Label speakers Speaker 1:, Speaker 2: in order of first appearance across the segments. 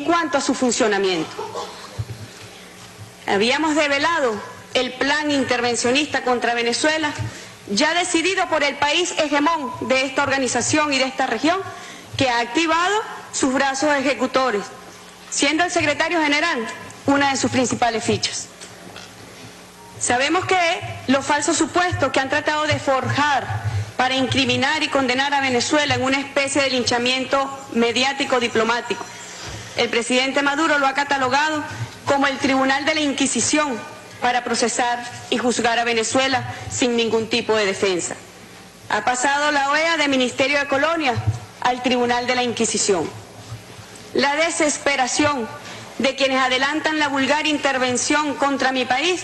Speaker 1: cuanto a su funcionamiento. Habíamos develado el plan intervencionista contra Venezuela, ya decidido por el país hegemón de esta organización y de esta región, que ha activado sus brazos ejecutores, siendo el secretario general una de sus principales fichas. Sabemos que los falsos supuestos que han tratado de forjar para incriminar y condenar a Venezuela en una especie de linchamiento mediático diplomático, el presidente Maduro lo ha catalogado como el Tribunal de la Inquisición para procesar y juzgar a Venezuela sin ningún tipo de defensa. Ha pasado la OEA de Ministerio de Colonia al Tribunal de la Inquisición. La desesperación de quienes adelantan la vulgar intervención contra mi país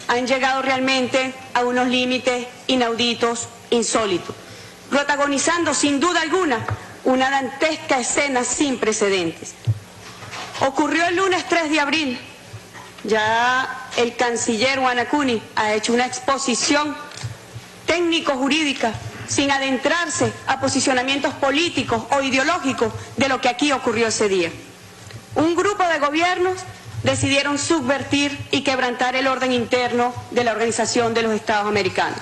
Speaker 1: han llegado realmente a unos límites inauditos, insólitos, protagonizando sin duda alguna una dantesca escena sin precedentes. Ocurrió el lunes 3 de abril, ya el canciller Guanacuni ha hecho una exposición técnico-jurídica sin adentrarse a posicionamientos políticos o ideológicos de lo que aquí ocurrió ese día. Un grupo de gobiernos decidieron subvertir y quebrantar el orden interno de la Organización de los Estados Americanos,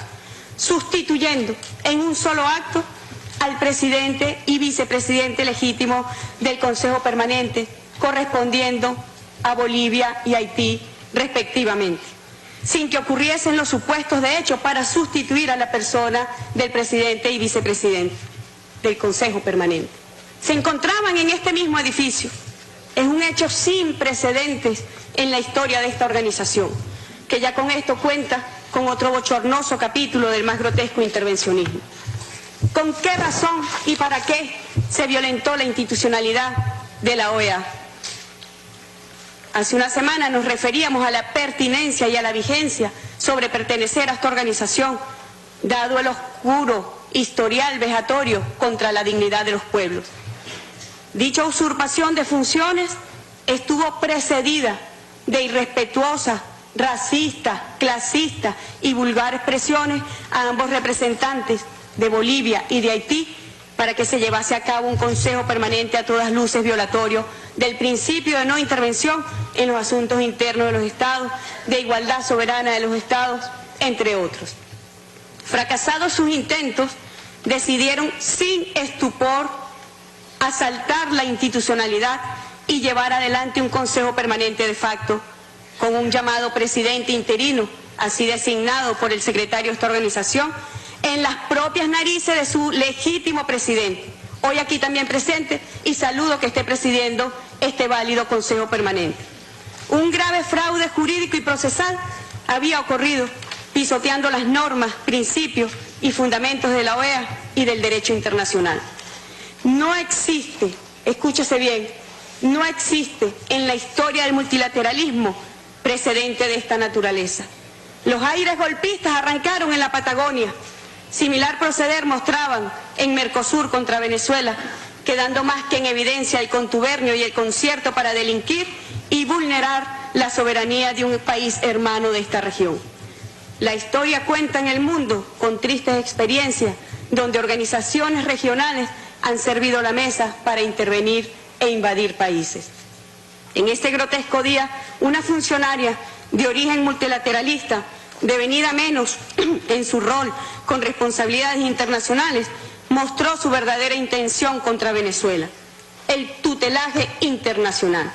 Speaker 1: sustituyendo en un solo acto al presidente y vicepresidente legítimo del Consejo Permanente, correspondiendo a Bolivia y Haití respectivamente, sin que ocurriesen los supuestos de hecho para sustituir a la persona del presidente y vicepresidente del Consejo Permanente. Se encontraban en este mismo edificio. Es un hecho sin precedentes en la historia de esta organización, que ya con esto cuenta con otro bochornoso capítulo del más grotesco intervencionismo. ¿Con qué razón y para qué se violentó la institucionalidad de la OEA? Hace una semana nos referíamos a la pertinencia y a la vigencia sobre pertenecer a esta organización, dado el oscuro historial vejatorio contra la dignidad de los pueblos. Dicha usurpación de funciones estuvo precedida de irrespetuosas, racistas, clasistas y vulgares presiones a ambos representantes de Bolivia y de Haití para que se llevase a cabo un Consejo Permanente a todas luces violatorio del principio de no intervención en los asuntos internos de los Estados, de igualdad soberana de los Estados, entre otros. Fracasados sus intentos, decidieron sin estupor asaltar la institucionalidad y llevar adelante un Consejo Permanente de facto, con un llamado presidente interino, así designado por el secretario de esta organización, en las propias narices de su legítimo presidente, hoy aquí también presente, y saludo que esté presidiendo este válido Consejo Permanente. Un grave fraude jurídico y procesal había ocurrido, pisoteando las normas, principios y fundamentos de la OEA y del derecho internacional. No existe, escúchese bien, no existe en la historia del multilateralismo precedente de esta naturaleza. Los aires golpistas arrancaron en la Patagonia. Similar proceder mostraban en Mercosur contra Venezuela, quedando más que en evidencia el contubernio y el concierto para delinquir y vulnerar la soberanía de un país hermano de esta región. La historia cuenta en el mundo con tristes experiencias donde organizaciones regionales han servido la mesa para intervenir e invadir países. En este grotesco día, una funcionaria de origen multilateralista, devenida menos en su rol con responsabilidades internacionales, mostró su verdadera intención contra Venezuela, el tutelaje internacional.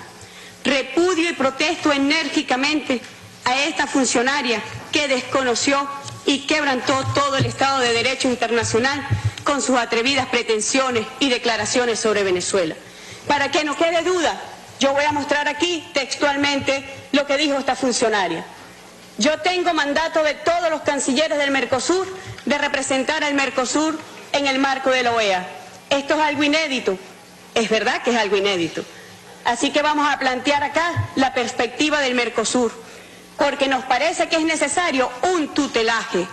Speaker 1: Repudio y protesto enérgicamente a esta funcionaria que desconoció y quebrantó todo el Estado de Derecho internacional con sus atrevidas pretensiones y declaraciones sobre Venezuela. Para que no quede duda, yo voy a mostrar aquí textualmente lo que dijo esta funcionaria. Yo tengo mandato de todos los cancilleres del Mercosur de representar al Mercosur en el marco de la OEA. Esto es algo inédito, es verdad que es algo inédito. Así que vamos a plantear acá la perspectiva del Mercosur, porque nos parece que es necesario un tutelaje.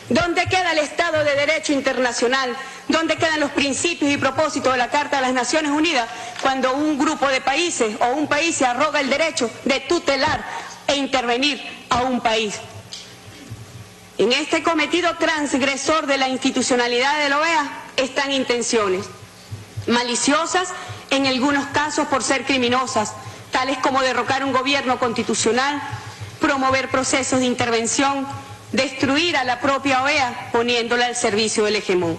Speaker 1: ¿Dónde queda el Estado de Derecho internacional? ¿Dónde quedan los principios y propósitos de la Carta de las Naciones Unidas cuando un grupo de países o un país se arroga el derecho de tutelar e intervenir a un país? En este cometido transgresor de la institucionalidad de la OEA están intenciones maliciosas en algunos casos por ser criminosas, tales como derrocar un gobierno constitucional, promover procesos de intervención, destruir a la propia OEA poniéndola al servicio del hegemón.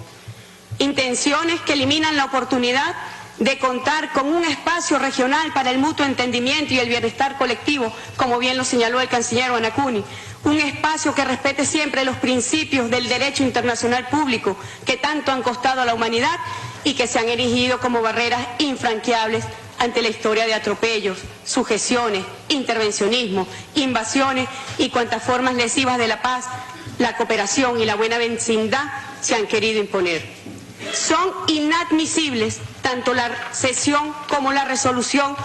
Speaker 1: Intenciones que eliminan la oportunidad de contar con un espacio regional para el mutuo entendimiento y el bienestar colectivo, como bien lo señaló el canciller Guanacuni, un espacio que respete siempre los principios del derecho internacional público que tanto han costado a la humanidad y que se han erigido como barreras infranqueables ante la historia de atropellos, sujeciones, intervencionismo, invasiones y cuantas formas lesivas de la paz, la cooperación y la buena vecindad se han querido imponer. Son inadmisibles tanto la sesión como la resolución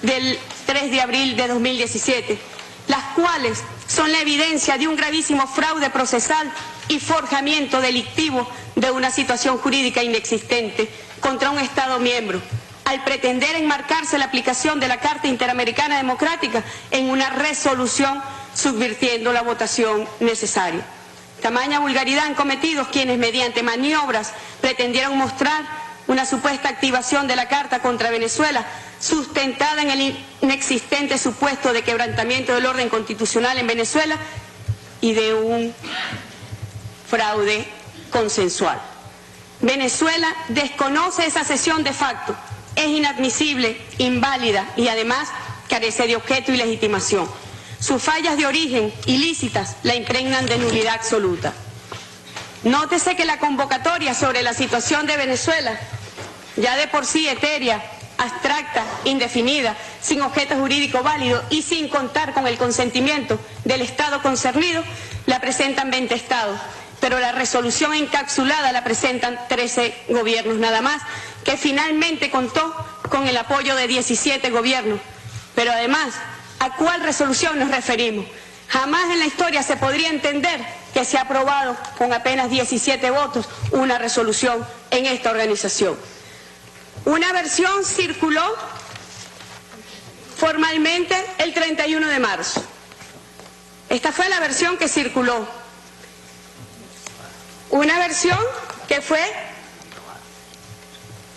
Speaker 1: del 3 de abril de 2017, las cuales son la evidencia de un gravísimo fraude procesal y forjamiento delictivo de una situación jurídica inexistente contra un Estado miembro, al pretender enmarcarse la aplicación de la Carta Interamericana Democrática en una resolución subvirtiendo la votación necesaria. Tamaña vulgaridad han cometido quienes mediante maniobras pretendieron mostrar una supuesta activación de la Carta contra Venezuela, sustentada en el inexistente supuesto de quebrantamiento del orden constitucional en Venezuela y de un fraude consensual. Venezuela desconoce esa sesión de facto, es inadmisible, inválida y además carece de objeto y legitimación. Sus fallas de origen ilícitas la impregnan de nulidad absoluta. Nótese que la convocatoria sobre la situación de Venezuela, ya de por sí etérea, abstracta, indefinida, sin objeto jurídico válido y sin contar con el consentimiento del Estado concernido, la presentan 20 Estados, pero la resolución encapsulada la presentan 13 gobiernos nada más, que finalmente contó con el apoyo de 17 gobiernos. Pero además, ¿a cuál resolución nos referimos? Jamás en la historia se podría entender que se ha aprobado con apenas 17 votos una resolución en esta organización. Una versión circuló formalmente el 31 de marzo. Esta fue la versión que circuló. Una versión que fue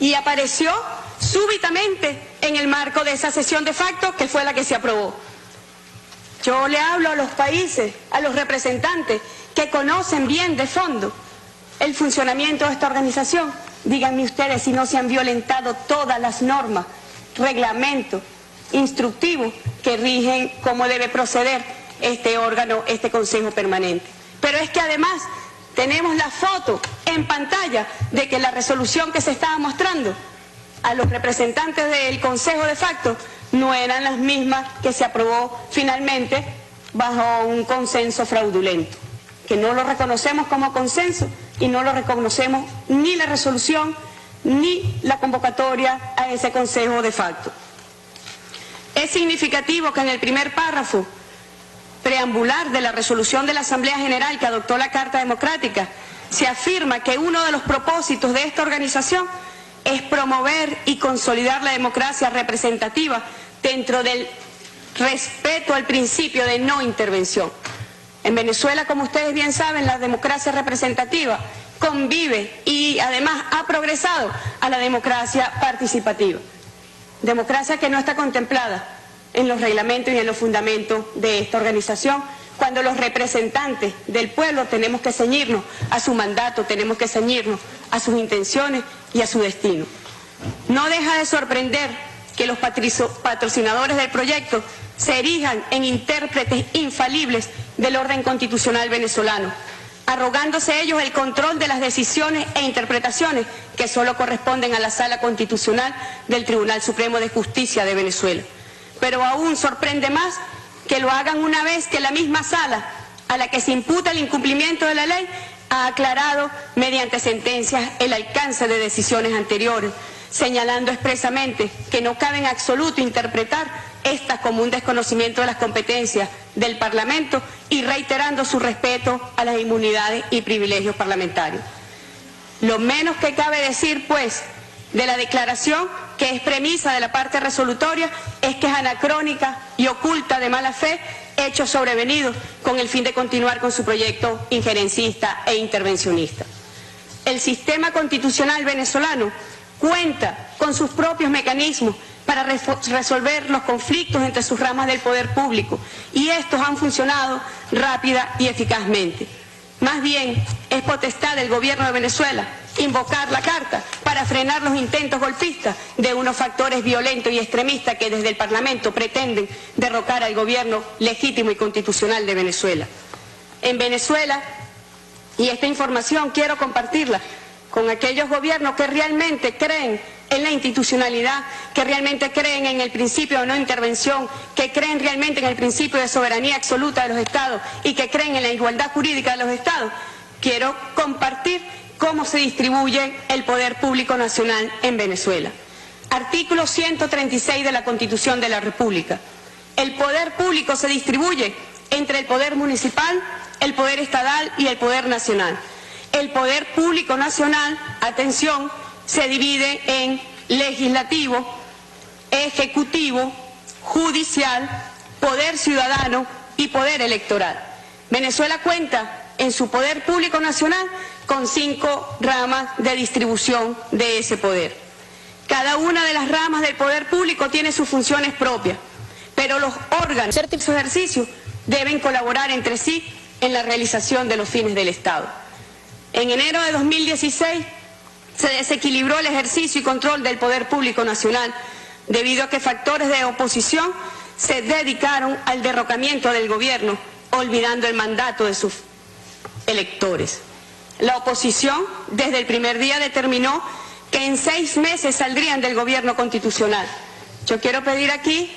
Speaker 1: y apareció súbitamente en el marco de esa sesión de facto que fue la que se aprobó. Yo le hablo a los países, a los representantes que conocen bien de fondo el funcionamiento de esta organización. Díganme ustedes si no se han violentado todas las normas, reglamentos, instructivos que rigen cómo debe proceder este órgano, este Consejo Permanente. Pero es que además tenemos la foto en pantalla de que la resolución que se estaba mostrando a los representantes del Consejo de facto no eran las mismas que se aprobó finalmente bajo un consenso fraudulento, que no lo reconocemos como consenso y no lo reconocemos ni la resolución ni la convocatoria a ese Consejo de facto. Es significativo que en el primer párrafo preambular de la resolución de la Asamblea General que adoptó la Carta Democrática se afirma que uno de los propósitos de esta organización es promover y consolidar la democracia representativa dentro del respeto al principio de no intervención. En Venezuela, como ustedes bien saben, la democracia representativa convive y además ha progresado a la democracia participativa. Democracia que no está contemplada en los reglamentos y en los fundamentos de esta organización, cuando los representantes del pueblo tenemos que ceñirnos a su mandato, tenemos que ceñirnos a sus intenciones y a su destino. No deja de sorprender que los patrocinadores del proyecto se erijan en intérpretes infalibles del orden constitucional venezolano, arrogándose ellos el control de las decisiones e interpretaciones que solo corresponden a la Sala Constitucional del Tribunal Supremo de Justicia de Venezuela. Pero aún sorprende más que lo hagan una vez que la misma sala a la que se imputa el incumplimiento de la ley ha aclarado mediante sentencias el alcance de decisiones anteriores, señalando expresamente que no cabe en absoluto interpretar estas como un desconocimiento de las competencias del Parlamento y reiterando su respeto a las inmunidades y privilegios parlamentarios. Lo menos que cabe decir, pues, de la declaración, que es premisa de la parte resolutoria, es que es anacrónica y oculta de mala fe hechos sobrevenidos con el fin de continuar con su proyecto injerencista e intervencionista. El sistema constitucional venezolano cuenta con sus propios mecanismos para resolver los conflictos entre sus ramas del poder público, y estos han funcionado rápida y eficazmente. Más bien, es potestad del gobierno de Venezuela invocar la Carta para frenar los intentos golpistas de unos factores violentos y extremistas que desde el Parlamento pretenden derrocar al gobierno legítimo y constitucional de Venezuela. En Venezuela, y esta información quiero compartirla con aquellos gobiernos que realmente creen en la institucionalidad, que realmente creen en el principio de no intervención, que creen realmente en el principio de soberanía absoluta de los Estados y que creen en la igualdad jurídica de los Estados, quiero compartir cómo se distribuye el poder público nacional en Venezuela. Artículo 136 de la Constitución de la República. El poder público se distribuye entre el poder municipal, el poder estatal y el poder nacional. El poder público nacional, atención, se divide en legislativo, ejecutivo, judicial, poder ciudadano y poder electoral. Venezuela cuenta en su poder público nacional con 5 ramas de distribución de ese poder. Cada una de las ramas del poder público tiene sus funciones propias, pero los órganos de su ejercicio deben colaborar entre sí en la realización de los fines del Estado. En enero de 2016 se desequilibró el ejercicio y control del poder público nacional debido a que factores de oposición se dedicaron al derrocamiento del gobierno, olvidando el mandato de sus electores. La oposición desde el primer día determinó que en 6 meses saldrían del gobierno constitucional. Yo quiero pedir aquí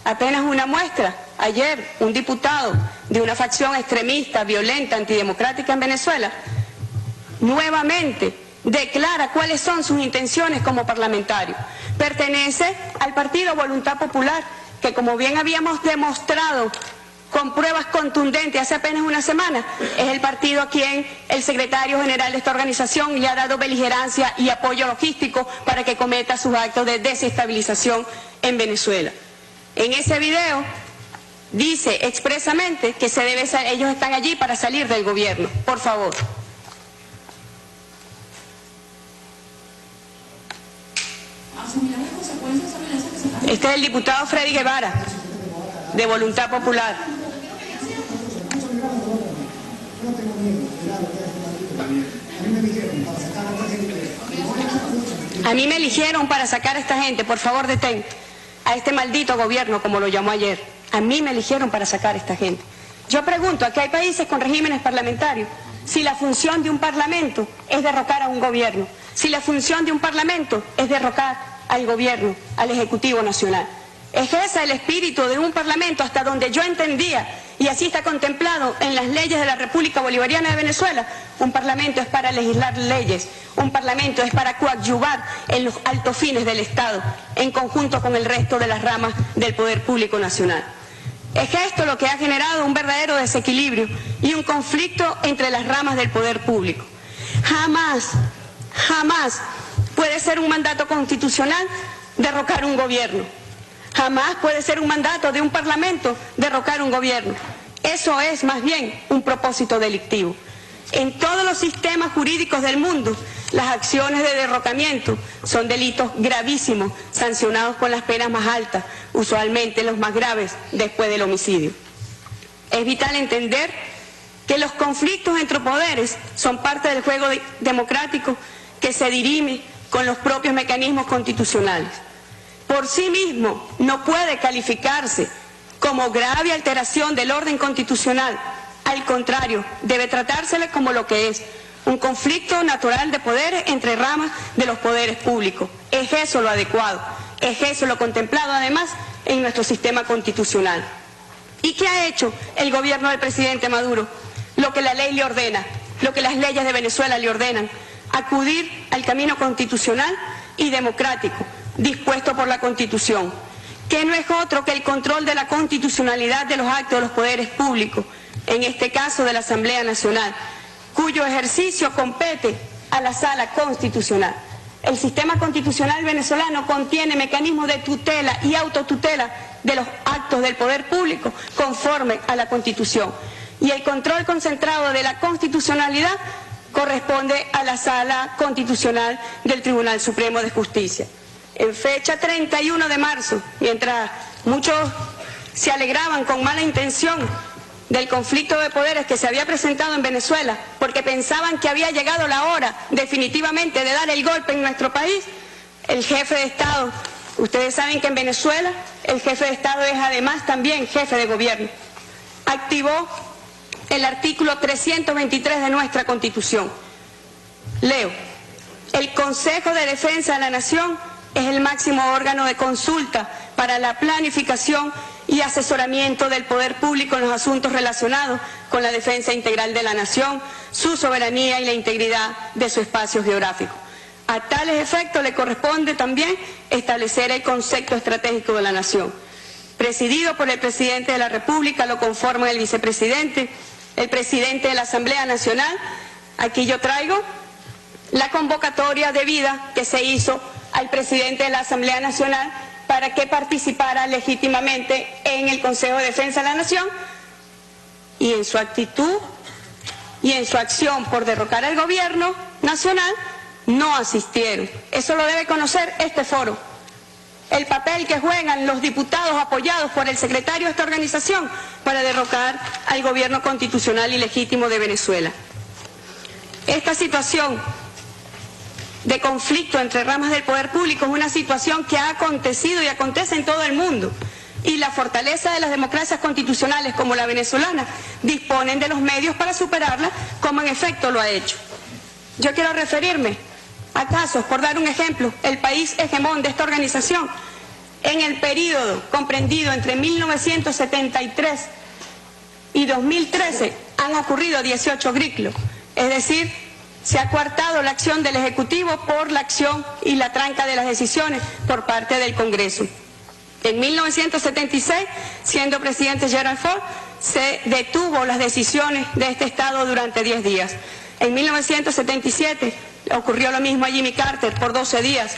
Speaker 1: apenas una muestra. Ayer un diputado de una facción extremista, violenta, antidemocrática en Venezuela, nuevamente declara cuáles son sus intenciones como parlamentario. Pertenece al partido Voluntad Popular, que como bien habíamos demostrado con pruebas contundentes hace apenas una semana, es el partido a quien el secretario general de esta organización le ha dado beligerancia y apoyo logístico para que cometa sus actos de desestabilización en Venezuela. En ese video dice expresamente que ellos están allí para salir del gobierno. Por favor. Este es el diputado Freddy Guevara, de Voluntad Popular. A mí me eligieron para sacar a esta gente, por favor detén, a este maldito gobierno, como lo llamó ayer. A mí me eligieron para sacar a esta gente. Yo pregunto, aquí hay países con regímenes parlamentarios, si la función de un parlamento es derrocar a un gobierno, si la función de un parlamento es derrocar al gobierno, al Ejecutivo Nacional. Es ese el espíritu de un parlamento hasta donde yo entendía, y así está contemplado en las leyes de la República Bolivariana de Venezuela. Un parlamento es para legislar leyes, un parlamento es para coadyuvar en los altos fines del Estado, en conjunto con el resto de las ramas del poder público nacional. Es esto lo que ha generado un verdadero desequilibrio y un conflicto entre las ramas del poder público. Jamás puede ser un mandato constitucional derrocar un gobierno. Jamás puede ser un mandato de un parlamento derrocar un gobierno. Eso es más bien un propósito delictivo. En todos los sistemas jurídicos del mundo, las acciones de derrocamiento son delitos gravísimos, sancionados con las penas más altas, usualmente los más graves después del homicidio. Es vital entender que los conflictos entre poderes son parte del juego democrático que se dirime con los propios mecanismos constitucionales. Por sí mismo no puede calificarse como grave alteración del orden constitucional. Al contrario, debe tratársele como lo que es, un conflicto natural de poderes entre ramas de los poderes públicos. Es eso lo adecuado, es eso lo contemplado además en nuestro sistema constitucional. ¿Y qué ha hecho el gobierno del presidente Maduro? Lo que la ley le ordena, lo que las leyes de Venezuela le ordenan: acudir al camino constitucional y democrático dispuesto por la Constitución, que no es otro que el control de la constitucionalidad de los actos de los poderes públicos, en este caso de la Asamblea Nacional, cuyo ejercicio compete a la Sala Constitucional. El sistema constitucional venezolano contiene mecanismos de tutela y autotutela de los actos del poder público conforme a la Constitución. Y el control concentrado de la constitucionalidad corresponde a la Sala Constitucional del Tribunal Supremo de Justicia. En fecha 31 de marzo, mientras muchos se alegraban con mala intención del conflicto de poderes que se había presentado en Venezuela, porque pensaban que había llegado la hora definitivamente de dar el golpe en nuestro país, el jefe de Estado, ustedes saben que en Venezuela el jefe de Estado es además también jefe de gobierno, activó el artículo 323 de nuestra Constitución. Leo: el Consejo de Defensa de la Nación es el máximo órgano de consulta para la planificación y asesoramiento del poder público en los asuntos relacionados con la defensa integral de la nación, su soberanía y la integridad de su espacio geográfico. A tales efectos le corresponde también establecer el concepto estratégico de la nación. Presidido por el presidente de la República, lo conforman el vicepresidente, el presidente de la Asamblea Nacional. Aquí yo traigo la convocatoria debida que se hizo al presidente de la Asamblea Nacional para que participara legítimamente en el Consejo de Defensa de la Nación, y en su actitud y en su acción por derrocar al gobierno nacional no asistieron. Eso lo debe conocer este foro. El papel que juegan los diputados apoyados por el secretario de esta organización para derrocar al gobierno constitucional y legítimo de Venezuela. Esta situación de conflicto entre ramas del poder público es una situación que ha acontecido y acontece en todo el mundo, y la fortaleza de las democracias constitucionales como la venezolana disponen de los medios para superarla, como en efecto lo ha hecho. Yo quiero referirme a casos, por dar un ejemplo, el país hegemón de esta organización. En el período comprendido entre 1973 y 2013 han ocurrido 18 griclos, es decir, se ha coartado la acción del Ejecutivo por la acción y la tranca de las decisiones por parte del Congreso. En 1976, siendo presidente Gerald Ford, se detuvo las decisiones de este Estado durante 10 días. En 1977 ocurrió lo mismo a Jimmy Carter por 12 días.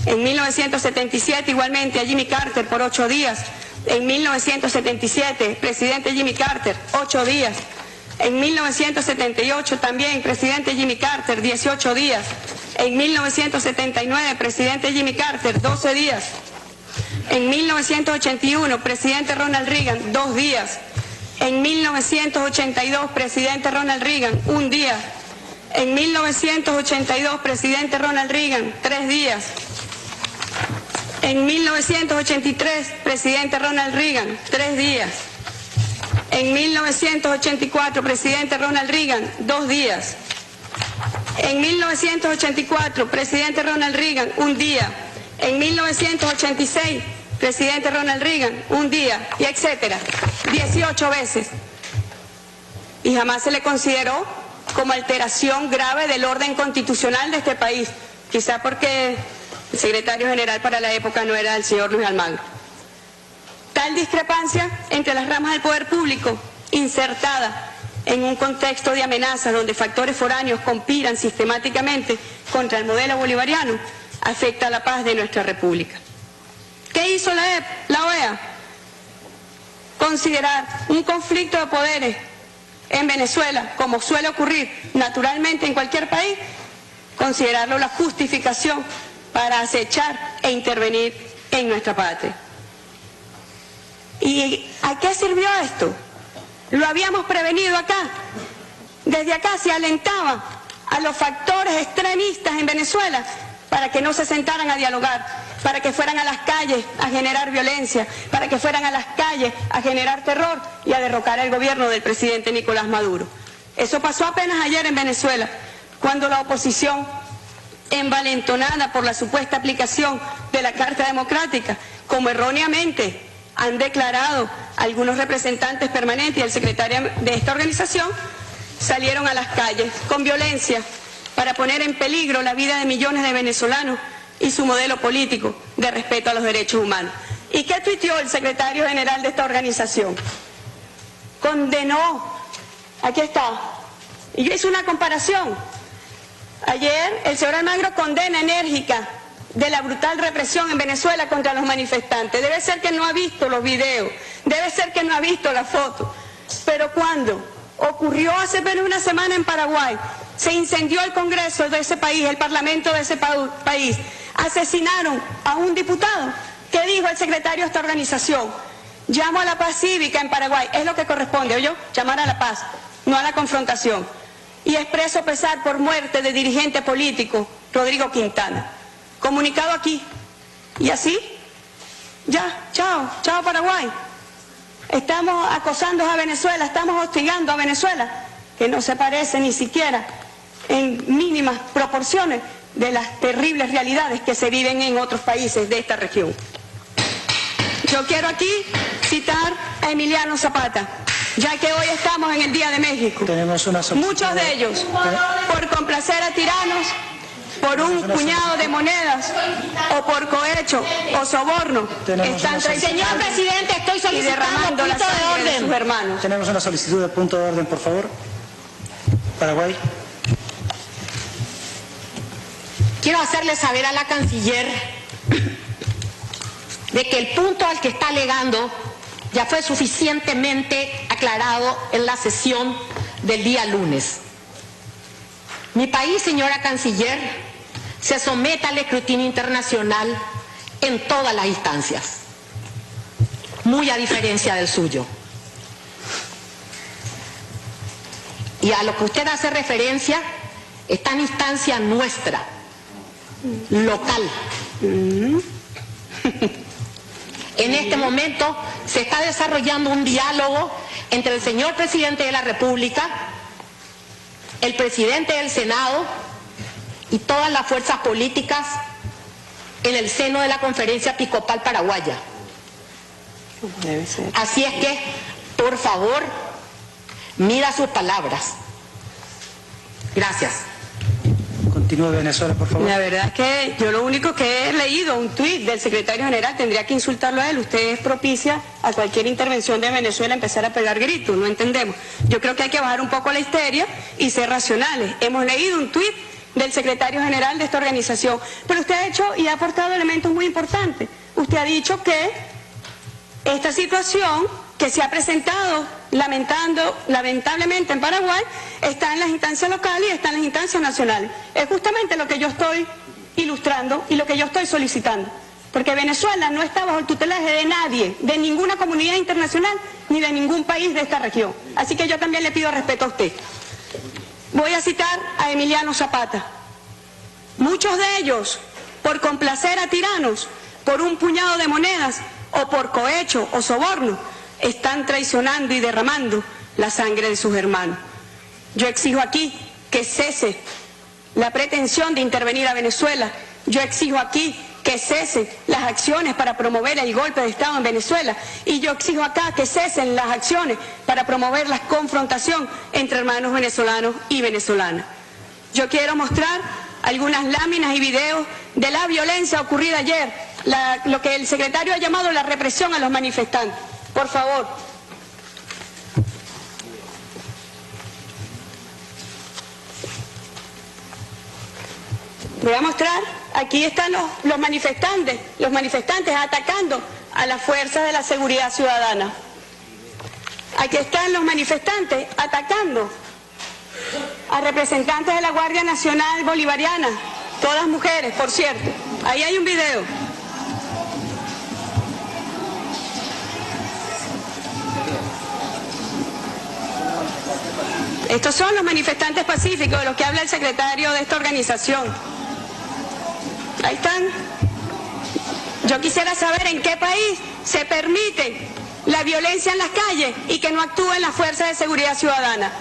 Speaker 1: En 1977 igualmente a Jimmy Carter por 8 días. En 1977, presidente Jimmy Carter, 8 días. En 1978 también, presidente Jimmy Carter, 18 días. En 1979, presidente Jimmy Carter, 12 días. En 1981, presidente Ronald Reagan, 2 días. En 1982, presidente Ronald Reagan, 1 día. En 1982, presidente Ronald Reagan, 3 días. En 1983, presidente Ronald Reagan, 3 días. En 1984, presidente Ronald Reagan, 2 días. En 1984, presidente Ronald Reagan, 1 día. En 1986, presidente Ronald Reagan, 1 día, y etcétera. 18 veces. Y jamás se le consideró como alteración grave del orden constitucional de este país. Quizá porque el secretario general para la época no era el señor Luis Almagro. Tal discrepancia entre las ramas del poder público, insertada en un contexto de amenazas donde factores foráneos conspiran sistemáticamente contra el modelo bolivariano, afecta a la paz de nuestra República. ¿Qué hizo la OEA? Considerar un conflicto de poderes en Venezuela, como suele ocurrir naturalmente en cualquier país, considerarlo la justificación para acechar e intervenir en nuestra patria. ¿Y a qué sirvió esto? Lo habíamos prevenido acá. Desde acá se alentaba a los factores extremistas en Venezuela para que no se sentaran a dialogar, para que fueran a las calles a generar violencia, para que fueran a las calles a generar terror y a derrocar el gobierno del presidente Nicolás Maduro. Eso pasó apenas ayer en Venezuela, cuando la oposición, envalentonada por la supuesta aplicación de la Carta Democrática, como erróneamente han declarado algunos representantes permanentes y el secretario de esta organización, salieron a las calles con violencia para poner en peligro la vida de millones de venezolanos y su modelo político de respeto a los derechos humanos. ¿Y qué tuiteó el secretario general de esta organización? Condenó, aquí está, y yo hice una comparación. Ayer el señor Almagro condena enérgica de la brutal represión en Venezuela contra los manifestantes. Debe ser que no ha visto los videos, debe ser que no ha visto la foto. Pero cuando ocurrió hace apenas una semana en Paraguay, se incendió el Congreso de ese país, el Parlamento de ese país, asesinaron a un diputado. ¿Qué dijo el secretario de esta organización? Llamo a la paz cívica en Paraguay, es lo que corresponde, ¿oyó? Llamar a la paz, no a la confrontación. Y expreso pesar por muerte de dirigente político, Rodrigo Quintana. Comunicado aquí. Y así, ya, chao, chao Paraguay. Estamos acosando a Venezuela, estamos hostigando a Venezuela, que no se parece ni siquiera en mínimas proporciones de las terribles realidades que se viven en otros países de esta región. Yo quiero aquí citar a Emiliano Zapata, ya que hoy estamos en el Día de México. Muchos de ellos, por complacer a tiranos, por un puñado de monedas, o por cohecho o soborno, están
Speaker 2: Señor presidente, estoy solicitando
Speaker 1: la sangre de sus hermanos.
Speaker 3: Tenemos una solicitud de punto de orden, por favor. Paraguay.
Speaker 2: Quiero hacerle saber a la canciller de que el punto al que está alegando ya fue suficientemente aclarado en la sesión del día lunes. Mi país, señora canciller, se somete al escrutinio internacional en todas las instancias, muy a diferencia del suyo. Y a lo que usted hace referencia está en instancia nuestra, local. En este momento se está desarrollando un diálogo entre el señor presidente de la República, el presidente del Senado y todas las fuerzas políticas en el seno de la Conferencia Episcopal Paraguaya.
Speaker 1: Debe ser.
Speaker 2: Así es que, por favor, mida sus palabras. Gracias.
Speaker 3: Continúe, Venezuela, por favor.
Speaker 1: La verdad es que yo lo único que he leído, un tuit del secretario general, tendría que insultarlo a él. Usted es propicia a cualquier intervención de Venezuela empezar a pegar gritos, no entendemos. Yo creo que hay que bajar un poco la histeria y ser racionales. Hemos leído un tuit del secretario general de esta organización, pero usted ha hecho y ha aportado elementos muy importantes. Usted ha dicho que esta situación que se ha presentado lamentablemente en Paraguay está en las instancias locales y está en las instancias nacionales. Es justamente lo que yo estoy ilustrando y lo que yo estoy solicitando, porque Venezuela no está bajo el tutelaje de nadie, de ninguna comunidad internacional ni de ningún país de esta región. Así que yo también le pido respeto a usted. Voy a citar a Emiliano Zapata. Muchos de ellos, por complacer a tiranos, por un puñado de monedas o por cohecho o soborno, están traicionando y derramando la sangre de sus hermanos. Yo exijo aquí que cese la pretensión de intervenir a Venezuela. Yo exijo aquí que cesen las acciones para promover el golpe de Estado en Venezuela. Y yo exijo acá que cesen las acciones para promover la confrontación entre hermanos venezolanos y venezolanas. Yo quiero mostrar algunas láminas y videos de la violencia ocurrida ayer, lo que el secretario ha llamado la represión a los manifestantes. Por favor. Voy a mostrar, aquí están los manifestantes atacando a las fuerzas de la seguridad ciudadana. Aquí están los manifestantes atacando a representantes de la Guardia Nacional Bolivariana, todas mujeres, por cierto. Ahí hay un video. Estos son los manifestantes pacíficos de los que habla el secretario de esta organización. Ahí están. Yo quisiera saber en qué país se permite la violencia en las calles y que no actúen las fuerzas de seguridad ciudadana.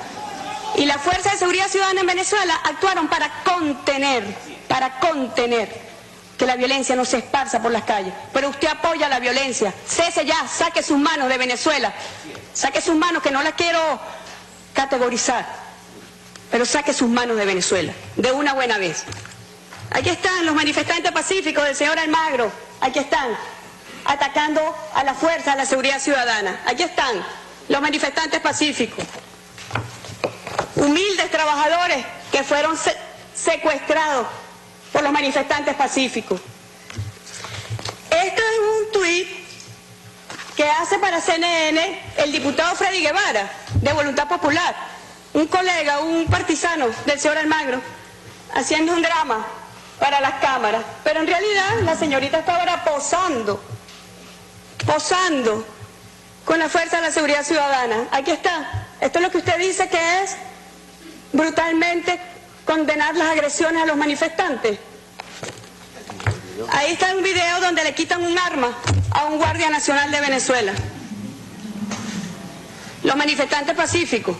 Speaker 1: Y las fuerzas de seguridad ciudadana en Venezuela actuaron para contener que la violencia no se esparza por las calles. Pero usted apoya la violencia. Cese ya, saque sus manos de Venezuela. Saque sus manos, que no las quiero categorizar, pero saque sus manos de Venezuela, de una buena vez. Aquí están los manifestantes pacíficos del señor Almagro, aquí están, atacando a la fuerza de la seguridad ciudadana. Aquí están los manifestantes pacíficos, humildes trabajadores que fueron secuestrados por los manifestantes pacíficos. Este es un tuit que hace para CNN el diputado Freddy Guevara, de Voluntad Popular. un colega, un partisano del señor Almagro, haciendo un drama para las cámaras, pero en realidad la señorita estaba ahora posando con la fuerza de la seguridad ciudadana. Aquí está. Esto es lo que usted dice que es brutalmente condenar las agresiones a los manifestantes. Ahí está un video donde le quitan un arma a un guardia nacional de Venezuela. Los manifestantes pacíficos.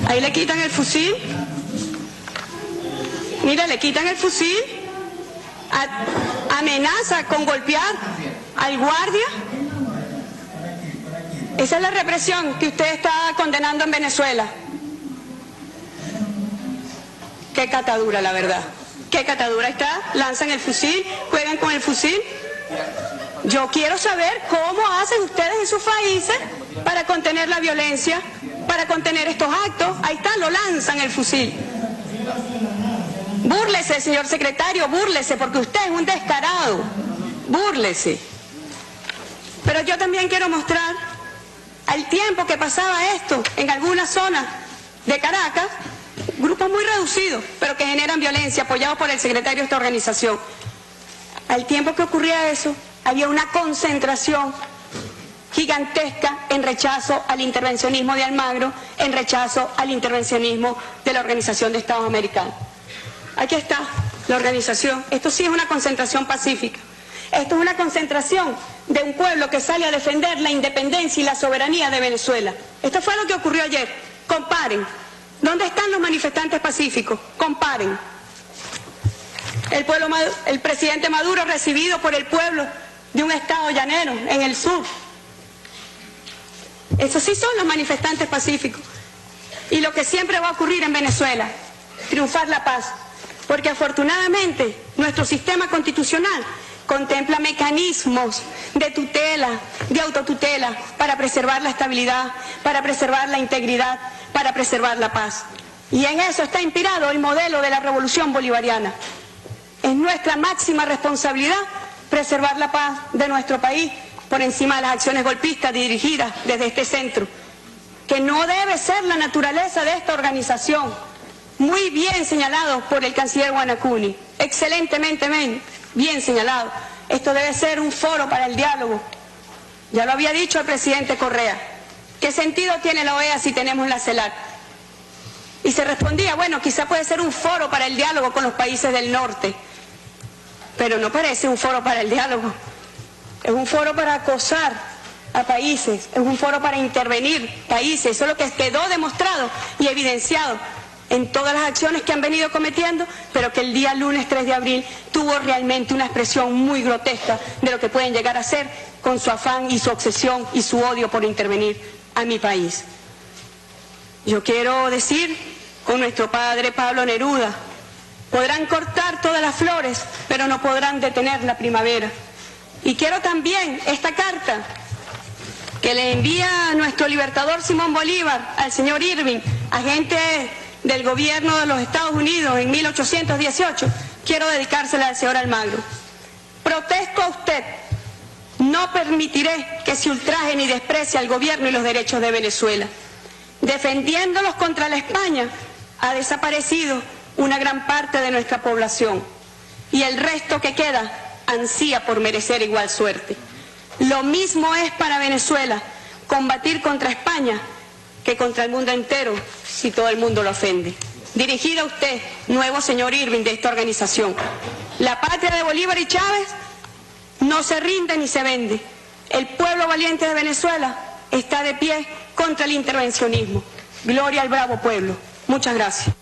Speaker 1: Ahí le quitan el fusil. Mira, le quitan el fusil. Amenaza con golpear al guardia. Esa es la represión que usted está condenando en Venezuela. Qué catadura, la verdad. Qué catadura está. Lanzan el fusil, juegan con el fusil. Yo quiero saber cómo hacen ustedes en sus países para contener la violencia, para contener estos actos. Ahí está, lo lanzan el fusil. Búrlese, señor secretario, búrlese, porque usted es un descarado. Búrlese. Pero yo también quiero mostrar al tiempo que pasaba esto en algunas zonas de Caracas, grupos muy reducidos, pero que generan violencia, apoyados por el secretario de esta organización. Al tiempo que ocurría eso, había una concentración gigantesca en rechazo al intervencionismo de Almagro, en rechazo al intervencionismo de la Organización de Estados Americanos. Aquí está la organización. Esto sí es una concentración pacífica. Esto es una concentración de un pueblo que sale a defender la independencia y la soberanía de Venezuela. Esto fue lo que ocurrió ayer. Comparen. ¿Dónde están los manifestantes pacíficos? Comparen. El presidente Maduro recibido por el pueblo de un estado llanero en el sur. Esos sí son los manifestantes pacíficos. Y lo que siempre va a ocurrir en Venezuela, triunfar la paz. Porque afortunadamente nuestro sistema constitucional contempla mecanismos de tutela, de autotutela, para preservar la estabilidad, para preservar la integridad, para preservar la paz. Y en eso está inspirado el modelo de la revolución bolivariana. Es nuestra máxima responsabilidad preservar la paz de nuestro país por encima de las acciones golpistas dirigidas desde este centro, que no debe ser la naturaleza de esta organización. Muy bien señalado por el canciller Guanacuni, excelentemente bien señalado. Esto debe ser un foro para el diálogo. Ya lo había dicho el presidente Correa. ¿Qué sentido tiene la OEA si tenemos la CELAC? Y se respondía, bueno, quizá puede ser un foro para el diálogo con los países del norte, pero no parece un foro para el diálogo. Es un foro para acosar a países, es un foro para intervenir países. Eso es lo que quedó demostrado y evidenciado en todas las acciones que han venido cometiendo, pero que el día lunes 3 de abril tuvo realmente una expresión muy grotesca de lo que pueden llegar a ser con su afán y su obsesión y su odio por intervenir a mi país. Yo quiero decir, con nuestro padre Pablo Neruda, podrán cortar todas las flores, pero no podrán detener la primavera. Y quiero también esta carta que le envía nuestro libertador Simón Bolívar al señor Irving, agente del gobierno de los Estados Unidos en 1818, quiero dedicársela al señor Almagro. Protesto a usted, no permitiré que se ultraje ni desprecie al gobierno y los derechos de Venezuela. Defendiéndolos contra la España, ha desaparecido una gran parte de nuestra población y el resto que queda ansía por merecer igual suerte. Lo mismo es para Venezuela combatir contra España que contra el mundo entero si todo el mundo lo ofende. Dirigido a usted, nuevo señor Irving de esta organización. La patria de Bolívar y Chávez no se rinde ni se vende. El pueblo valiente de Venezuela está de pie contra el intervencionismo. Gloria al bravo pueblo. Muchas gracias.